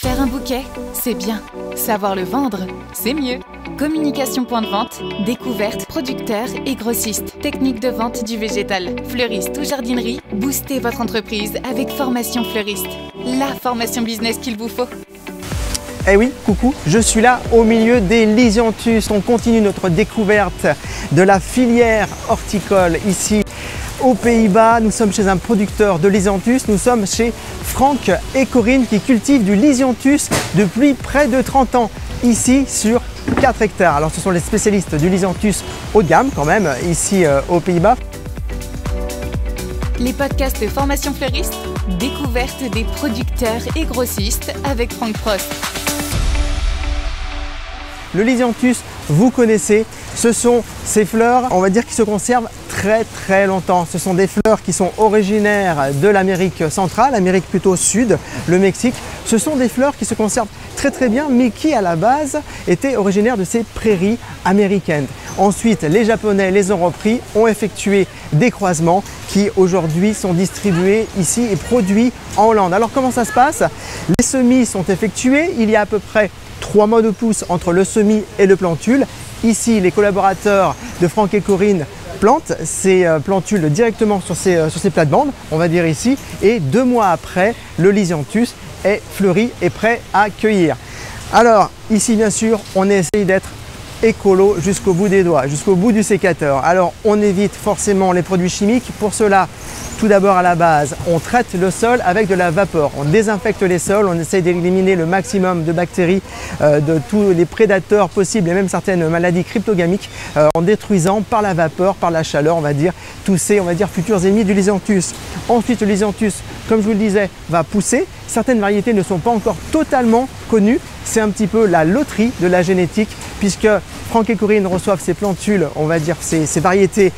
Faire un bouquet, c'est bien. Savoir le vendre, c'est mieux. Communication point de vente, découverte, producteur et grossiste. Technique de vente du végétal, fleuriste ou jardinerie, boostez votre entreprise avec Formation Fleuriste. La formation business qu'il vous faut. Eh oui, coucou, je suis là au milieu des Lisianthus. On continue notre découverte de la filière horticole ici aux Pays-Bas. Nous sommes chez un producteur de Lisianthus. Nous sommes chez Franck et Corinne qui cultivent du Lisianthus depuis près de 30 ans ici sur 4 hectares. Alors ce sont les spécialistes du Lisianthus haut de gamme quand même ici aux Pays-Bas. Les podcasts Formation Fleuriste, découverte des producteurs et grossistes avec Franck Prost. Le Lisianthus, vous connaissez, ce sont ces fleurs, on va dire, qui se conservent très longtemps. Ce sont des fleurs qui sont originaires de l'Amérique centrale, l'Amérique plutôt sud, le Mexique. Ce sont des fleurs qui se conservent très bien, mais qui à la base étaient originaires de ces prairies américaines. Ensuite, les Japonais les ont repris, ont effectué des croisements qui aujourd'hui sont distribués ici et produits en Hollande. Alors comment ça se passe? Les semis sont effectués, il y a à peu près 3 mois de pousse entre le semis et le plantule. Ici, les collaborateurs de Franck et Corinne plantent ces plantules directement sur ces plates-bandes, on va dire ici, et 2 mois après, le Lisianthus est fleuri et prêt à cueillir. Alors ici, bien sûr, on essaye d'être écolo jusqu'au bout des doigts, jusqu'au bout du sécateur. Alors on évite forcément les produits chimiques. Pour cela, tout d'abord à la base, on traite le sol avec de la vapeur. On désinfecte les sols, on essaye d'éliminer le maximum de bactéries, de tous les prédateurs possibles et même certaines maladies cryptogamiques en détruisant par la vapeur, par la chaleur, on va dire, tous ces futurs ennemis du Lisianthus. Ensuite, le Lisianthus, comme je vous le disais, va pousser. Certaines variétés ne sont pas encore totalement connues. C'est un petit peu la loterie de la génétique puisque Franck et Corinne reçoivent ces plantules, on va dire ces variétés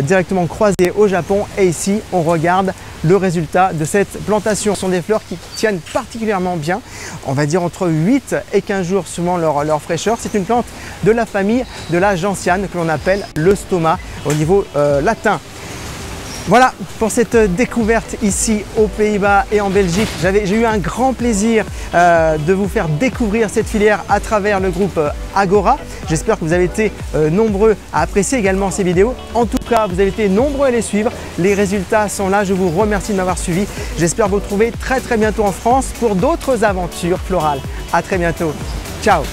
directement croisées au Japon et ici on regarde le résultat de cette plantation. Ce sont des fleurs qui tiennent particulièrement bien, on va dire entre 8 et 15 jours suivant leur fraîcheur. C'est une plante de la famille de la gentiane que l'on appelle le stoma au niveau latin. Voilà pour cette découverte ici aux Pays-Bas et en Belgique. J'ai eu un grand plaisir de vous faire découvrir cette filière à travers le groupe Agora. J'espère que vous avez été nombreux à apprécier également ces vidéos. En tout cas, vous avez été nombreux à les suivre. Les résultats sont là. Je vous remercie de m'avoir suivi. J'espère vous retrouver très bientôt en France pour d'autres aventures florales. À très bientôt. Ciao!